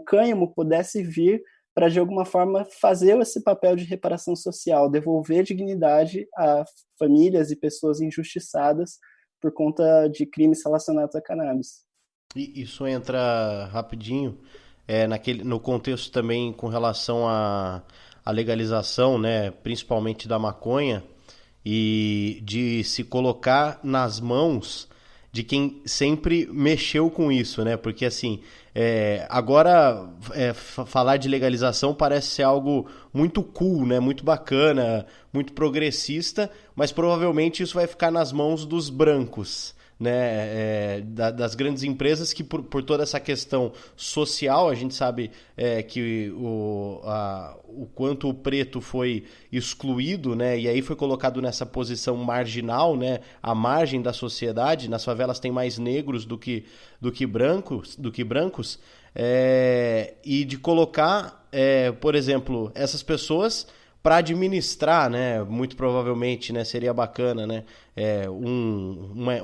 cânhamo pudesse vir para, de alguma forma, fazer esse papel de reparação social, devolver dignidade a famílias e pessoas injustiçadas por conta de crimes relacionados a cannabis. E isso entra rapidinho no contexto também com relação à legalização, né, principalmente da maconha, e de se colocar nas mãos de quem sempre mexeu com isso, né? Porque assim, agora falar de legalização parece ser algo muito cool, né? Muito bacana, muito progressista, mas provavelmente isso vai ficar nas mãos dos brancos, né, das grandes empresas que por toda essa questão social, a gente sabe que o quanto o preto foi excluído, né, e aí foi colocado nessa posição marginal, né, à margem da sociedade. Nas favelas tem mais negros do que brancos, e de colocar, por exemplo, essas pessoas para administrar, né? Muito provavelmente, né? Seria bacana, né?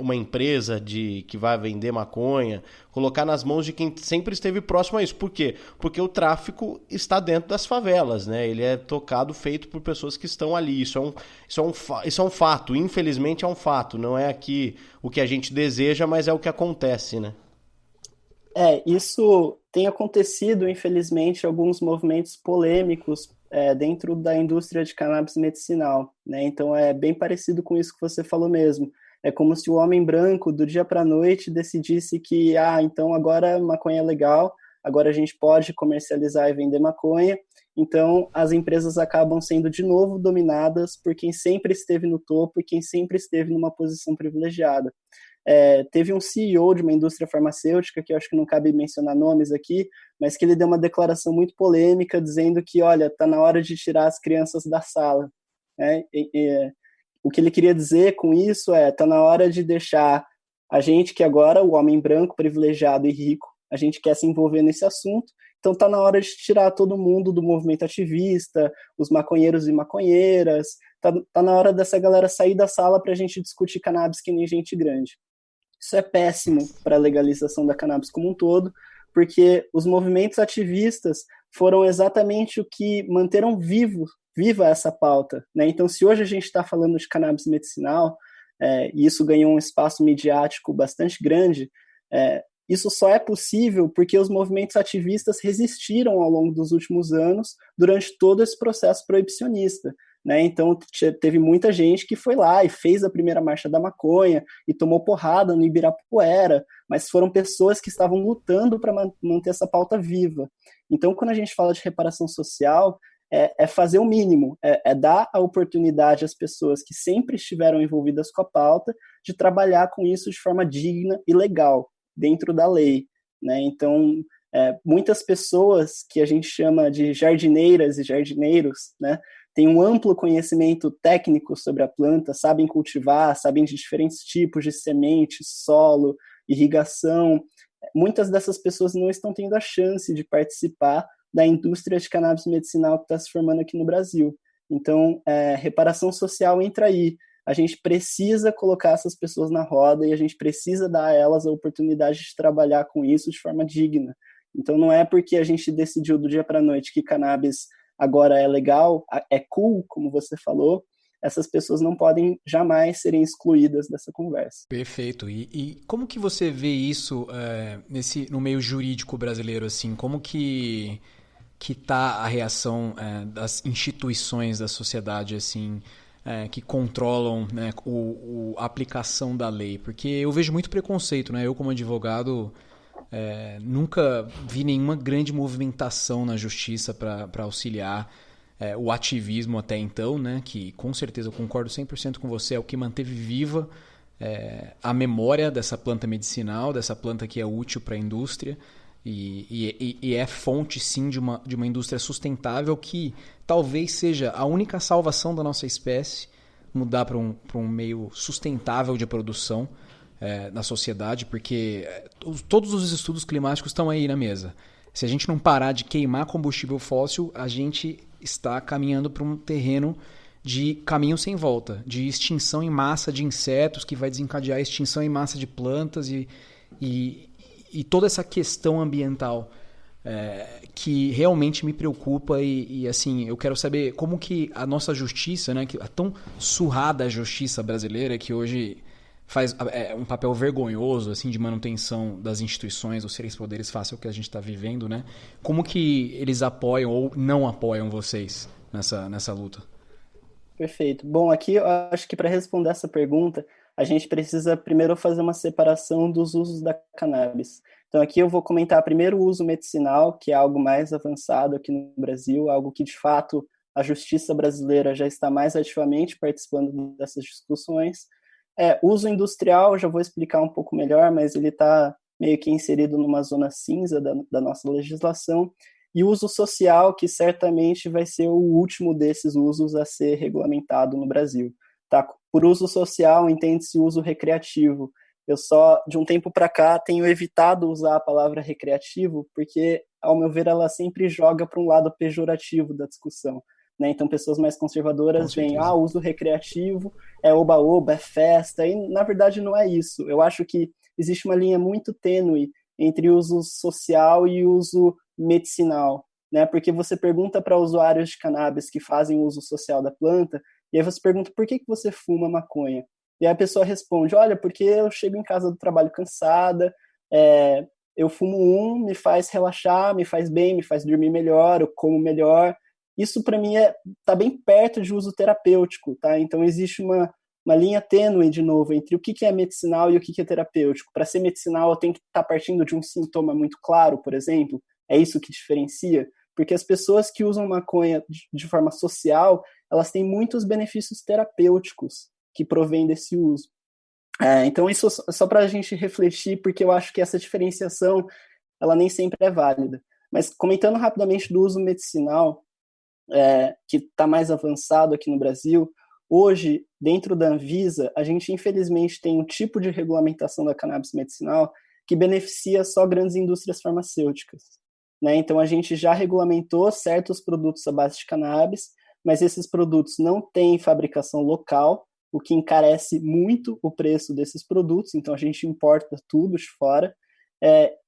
Uma empresa que vai vender maconha, colocar nas mãos de quem sempre esteve próximo a isso. Por quê? Porque o tráfico está dentro das favelas, né? Ele é tocado, feito por pessoas que estão ali. Isso é um fato. Infelizmente é um fato. Não é aqui o que a gente deseja, mas é o que acontece, né? Isso tem acontecido, infelizmente, alguns movimentos polêmicos dentro da indústria de cannabis medicinal, né? Então é bem parecido com isso que você falou mesmo. É como se o homem branco, do dia para a noite, decidisse que, então agora maconha é legal, agora a gente pode comercializar e vender maconha. Então as empresas acabam sendo de novo dominadas por quem sempre esteve no topo e quem sempre esteve numa posição privilegiada. Teve um CEO de uma indústria farmacêutica, que eu acho que não cabe mencionar nomes aqui, mas que ele deu uma declaração muito polêmica, dizendo que, olha, está na hora de tirar as crianças da sala. Né? O que ele queria dizer com isso está na hora de deixar a gente, que agora, o homem branco, privilegiado e rico, a gente quer se envolver nesse assunto, então está na hora de tirar todo mundo do movimento ativista, os maconheiros e maconheiras, tá na hora dessa galera sair da sala para a gente discutir cannabis que nem gente grande. Isso é péssimo para a legalização da cannabis como um todo, porque os movimentos ativistas foram exatamente o que manteram viva essa pauta, né? Então, se hoje a gente está falando de cannabis medicinal, e isso ganhou um espaço midiático bastante grande, isso só é possível porque os movimentos ativistas resistiram ao longo dos últimos anos durante todo esse processo proibicionista. Né? Então, teve muita gente que foi lá e fez a primeira marcha da maconha e tomou porrada no Ibirapuera, mas foram pessoas que estavam lutando para manter essa pauta viva. Então, quando a gente fala de reparação social, fazer o mínimo, dar a oportunidade às pessoas que sempre estiveram envolvidas com a pauta de trabalhar com isso de forma digna e legal, dentro da lei. Né? Então, muitas pessoas que a gente chama de jardineiras e jardineiros, né, têm um amplo conhecimento técnico sobre a planta, sabem cultivar, sabem de diferentes tipos de semente, solo, irrigação. Muitas dessas pessoas não estão tendo a chance de participar da indústria de cannabis medicinal que está se formando aqui no Brasil. Então, reparação social entra aí. A gente precisa colocar essas pessoas na roda e a gente precisa dar a elas a oportunidade de trabalhar com isso de forma digna. Então, não é porque a gente decidiu do dia para a noite que cannabis agora é legal, é cool, como você falou, essas pessoas não podem jamais serem excluídas dessa conversa. Perfeito. E como que você vê isso no meio jurídico brasileiro, assim? Como que tá a reação das instituições da sociedade, assim, que controlam, né, a aplicação da lei? Porque eu vejo muito preconceito, né? Eu, como advogado, nunca vi nenhuma grande movimentação na justiça para auxiliar o ativismo até então, né? Que com certeza eu concordo 100% com você, é o que manteve viva a memória dessa planta medicinal, dessa planta que é útil para a indústria e é fonte sim de uma indústria sustentável que talvez seja a única salvação da nossa espécie, mudar para um meio sustentável de produção na sociedade, porque todos os estudos climáticos estão aí na mesa. Se a gente não parar de queimar combustível fóssil, a gente está caminhando para um terreno de caminho sem volta, de extinção em massa de insetos, que vai desencadear a extinção em massa de plantas e toda essa questão ambiental. que realmente me preocupa e assim, eu quero saber como que a nossa justiça, né, que a tão surrada justiça brasileira que hoje faz um papel vergonhoso assim de manutenção das instituições, os três poderes face ao que a gente está vivendo, né? Como que eles apoiam ou não apoiam vocês nessa luta? Perfeito. Bom, aqui eu acho que para responder essa pergunta, a gente precisa primeiro fazer uma separação dos usos da cannabis. Então, aqui eu vou comentar primeiro o uso medicinal, que é algo mais avançado aqui no Brasil, algo que, de fato, a justiça brasileira já está mais ativamente participando dessas discussões. Uso industrial, já vou explicar um pouco melhor, mas ele está meio que inserido numa zona cinza da nossa legislação. E uso social, que certamente vai ser o último desses usos a ser regulamentado no Brasil. Tá? Por uso social, entende-se uso recreativo. Eu só, de um tempo para cá, tenho evitado usar a palavra recreativo, porque, ao meu ver, ela sempre joga para um lado pejorativo da discussão. Né? Então, pessoas mais conservadoras veem, uso recreativo, é oba-oba, é festa, e, na verdade, não é isso. Eu acho que existe uma linha muito tênue entre uso social e uso medicinal, né? Porque você pergunta para usuários de cannabis que fazem uso social da planta, e aí você pergunta por que você fuma maconha? E aí a pessoa responde, olha, porque eu chego em casa do trabalho cansada, eu fumo me faz relaxar, me faz bem, me faz dormir melhor, eu como melhor. Isso para mim tá bem perto de uso terapêutico, tá? Então existe uma linha tênue, de novo, entre o que é medicinal e o que é terapêutico. Para ser medicinal, eu tenho que estar partindo de um sintoma muito claro, por exemplo. É isso que diferencia? Porque as pessoas que usam maconha de forma social, elas têm muitos benefícios terapêuticos que provêm desse uso. Então, isso só para a gente refletir, porque eu acho que essa diferenciação, ela nem sempre é válida. Mas, comentando rapidamente do uso medicinal, que está mais avançado aqui no Brasil, hoje, dentro da Anvisa, a gente, infelizmente, tem um tipo de regulamentação da cannabis medicinal que beneficia só grandes indústrias farmacêuticas. Né? Então, a gente já regulamentou certos produtos à base de cannabis, mas esses produtos não têm fabricação local, o que encarece muito o preço desses produtos, então a gente importa tudo de fora.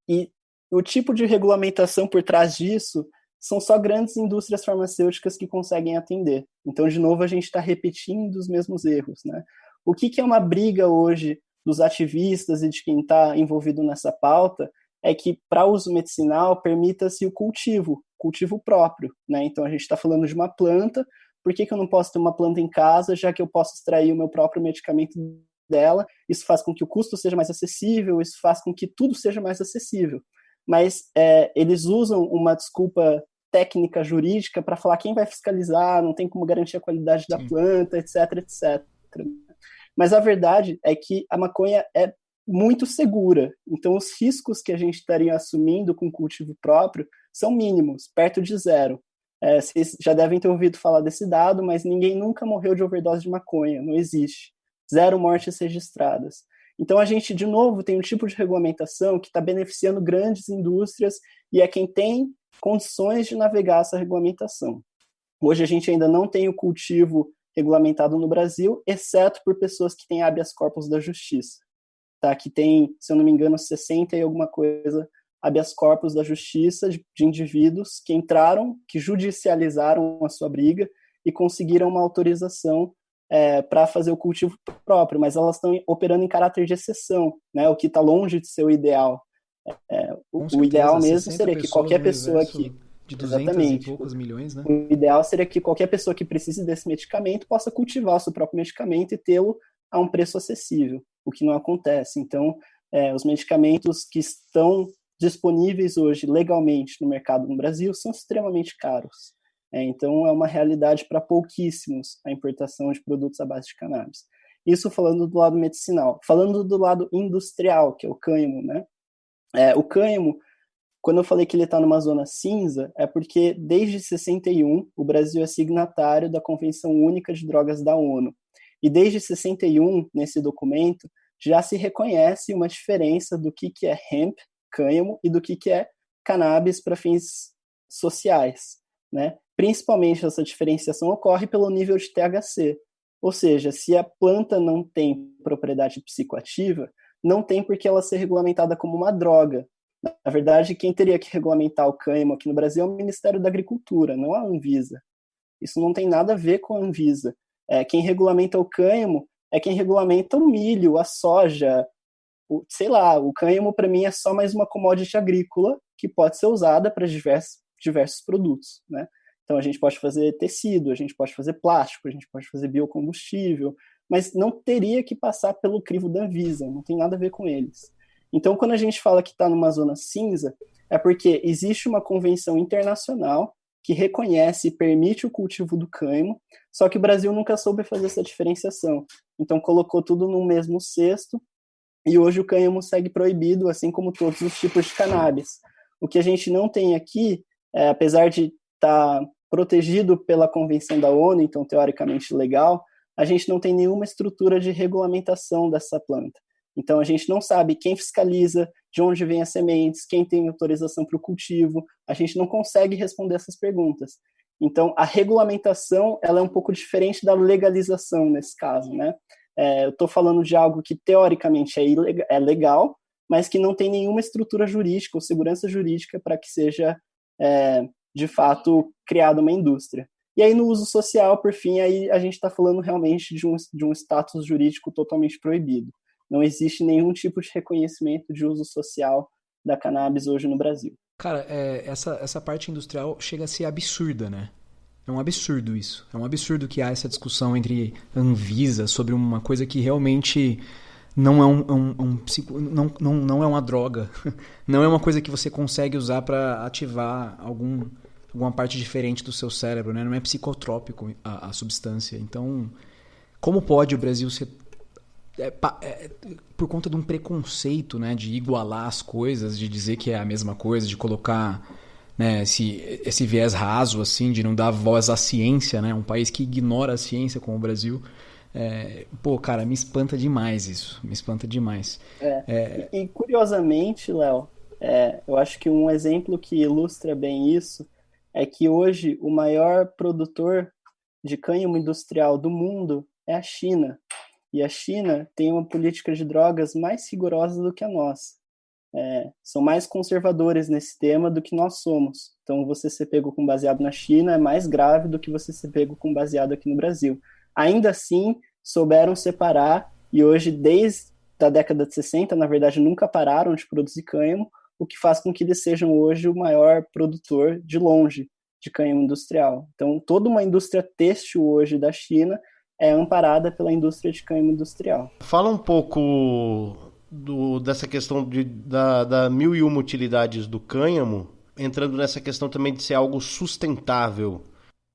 E o tipo de regulamentação por trás disso são só grandes indústrias farmacêuticas que conseguem atender. Então, de novo, a gente está repetindo os mesmos erros. Né? O que é uma briga hoje dos ativistas e de quem está envolvido nessa pauta é que, para uso medicinal, permita-se o cultivo próprio. Né? Então, a gente está falando de uma planta, por que eu não posso ter uma planta em casa, já que eu posso extrair o meu próprio medicamento dela? Isso faz com que o custo seja mais acessível, isso faz com que tudo seja mais acessível. Mas eles usam uma desculpa técnica, jurídica, para falar quem vai fiscalizar, não tem como garantir a qualidade da planta, etc, etc. Mas a verdade é que a maconha é muito segura. Então, os riscos que a gente estaria assumindo com cultivo próprio são mínimos, perto de zero. Vocês já devem ter ouvido falar desse dado, mas ninguém nunca morreu de overdose de maconha, não existe. 0 mortes registradas. Então, a gente, de novo, tem um tipo de regulamentação que está beneficiando grandes indústrias e é quem tem condições de navegar essa regulamentação. Hoje, a gente ainda não tem o cultivo regulamentado no Brasil, exceto por pessoas que têm habeas corpus da justiça. Tá? Que tem, se eu não me engano, 60 e alguma coisa habeas corpus da justiça de indivíduos que entraram, que judicializaram a sua briga e conseguiram uma autorização para fazer o cultivo próprio, mas elas estão operando em caráter de exceção, né? O que está longe de ser o ideal. O ideal mesmo seria que qualquer pessoa que... De 200 e poucos milhões, né? O ideal seria que qualquer pessoa que precise desse medicamento possa cultivar o seu próprio medicamento e tê-lo a um preço acessível, o que não acontece. Então, os medicamentos que estão disponíveis hoje legalmente no mercado no Brasil são extremamente caros. Então, é uma realidade para pouquíssimos a importação de produtos à base de cannabis. Isso falando do lado medicinal. Falando do lado industrial, que é o cânhamo, né? O cânhamo, quando eu falei que ele está numa zona cinza, é porque desde 61 o Brasil é signatário da Convenção Única de Drogas da ONU. E desde 61, nesse documento, já se reconhece uma diferença do que é hemp, cânhamo, e do que é cannabis para fins sociais. Né? Principalmente essa diferenciação ocorre pelo nível de THC. Ou seja, se a planta não tem propriedade psicoativa, não tem por que ela ser regulamentada como uma droga. Na verdade, quem teria que regulamentar o cânhamo aqui no Brasil é o Ministério da Agricultura, não a Anvisa. Isso não tem nada a ver com a Anvisa. Quem regulamenta o cânhamo é quem regulamenta o milho, a soja, sei lá, o cânhamo para mim é só mais uma commodity agrícola que pode ser usada para diversos produtos, né? Então a gente pode fazer tecido, a gente pode fazer plástico, a gente pode fazer biocombustível, mas não teria que passar pelo crivo da Anvisa, não tem nada a ver com eles. Então quando a gente fala que está numa zona cinza, é porque existe uma convenção internacional que reconhece e permite o cultivo do cânhamo, só que o Brasil nunca soube fazer essa diferenciação. Então colocou tudo no mesmo cesto, e hoje o cânhamo segue proibido, assim como todos os tipos de cannabis. O que a gente não tem aqui, apesar de estar protegido pela Convenção da ONU, então teoricamente legal, a gente não tem nenhuma estrutura de regulamentação dessa planta. Então a gente não sabe quem fiscaliza, de onde vêm as sementes, quem tem autorização para o cultivo, a gente não consegue responder essas perguntas. Então a regulamentação ela é um pouco diferente da legalização nesse caso, né? Eu estou falando de algo que teoricamente é legal, mas que não tem nenhuma estrutura jurídica ou segurança jurídica para que seja de fato criada uma indústria. E aí no uso social, por fim, aí a gente está falando realmente de um status jurídico totalmente proibido. Não existe nenhum tipo de reconhecimento de uso social da cannabis hoje no Brasil. Cara, essa parte industrial chega a ser absurda, né? É um absurdo isso. É um absurdo que há essa discussão entre Anvisa sobre uma coisa que realmente não é não é uma droga. Não é uma coisa que você consegue usar para ativar alguma parte diferente do seu cérebro, né? Não é psicotrópico a substância. Então, como pode o Brasil ser... por conta de um preconceito, né? De igualar as coisas, de dizer que é a mesma coisa, de colocar... né, esse viés raso, assim, de não dar voz à ciência, né? Um país que ignora a ciência como o Brasil. Cara, me espanta demais isso. Me espanta demais. E curiosamente, Léo, eu acho que um exemplo que ilustra bem isso é que hoje o maior produtor de cânhamo industrial do mundo é a China. E a China tem uma política de drogas mais rigorosa do que a nossa. São mais conservadores nesse tema do que nós somos. Então, você ser pego com baseado na China é mais grave do que você ser pego com baseado aqui no Brasil. Ainda assim, souberam separar e hoje, desde a década de 60, na verdade, nunca pararam de produzir cânhamo, o que faz com que eles sejam hoje o maior produtor de longe de cânhamo industrial. Então, toda uma indústria têxtil hoje da China é amparada pela indústria de cânhamo industrial. Fala um pouco dessa questão da mil e uma utilidades do cânhamo, entrando nessa questão também de ser algo sustentável.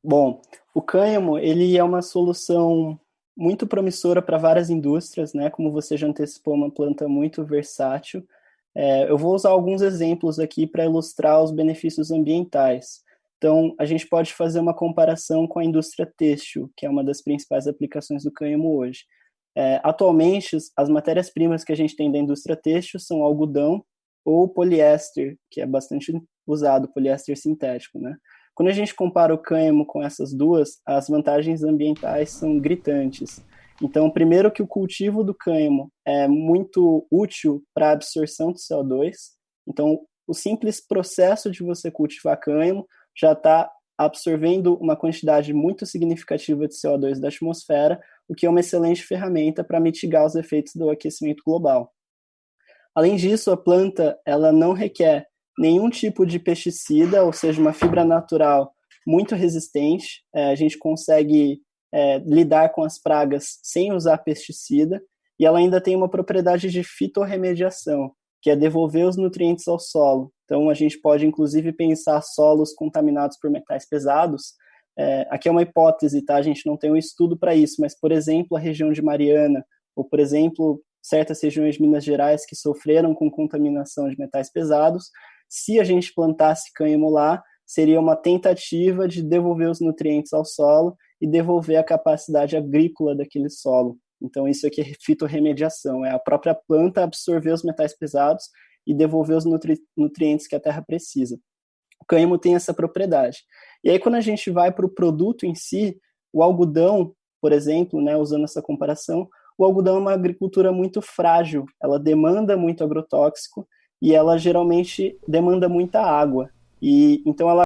Bom, o cânhamo ele é uma solução muito promissora para várias indústrias, né? Como você já antecipou, uma planta muito versátil. Eu vou usar alguns exemplos aqui para ilustrar os benefícios ambientais. Então, a gente pode fazer uma comparação com a indústria têxtil, que é uma das principais aplicações do cânhamo hoje. Atualmente, as matérias-primas que a gente tem da indústria têxtil são algodão ou poliéster, que é bastante usado, poliéster sintético, né? Quando a gente compara o cânhamo com essas duas, as vantagens ambientais são gritantes. Então, primeiro que o cultivo do cânhamo é muito útil para a absorção de CO2. Então, o simples processo de você cultivar cânhamo já está absorvendo uma quantidade muito significativa de CO2 da atmosfera, o que é uma excelente ferramenta para mitigar os efeitos do aquecimento global. Além disso, a planta ela não requer nenhum tipo de pesticida, ou seja, uma fibra natural muito resistente. A gente consegue lidar com as pragas sem usar pesticida, e ela ainda tem uma propriedade de fitorremediação, que é devolver os nutrientes ao solo. Então, a gente pode, inclusive, pensar solos contaminados por metais pesados. Aqui é uma hipótese, tá? A gente não tem um estudo para isso, mas, por exemplo, a região de Mariana, ou, por exemplo, certas regiões de Minas Gerais que sofreram com contaminação de metais pesados, se a gente plantasse cânhamo lá, seria uma tentativa de devolver os nutrientes ao solo e devolver a capacidade agrícola daquele solo. Então, isso aqui é fitorremediação, é a própria planta absorver os metais pesados e devolver os nutrientes que a terra precisa. O cânhamo tem essa propriedade. E aí, quando a gente vai para o produto em si, o algodão, por exemplo, né, usando essa comparação, o algodão é uma agricultura muito frágil, ela demanda muito agrotóxico, e ela geralmente demanda muita água. E então ela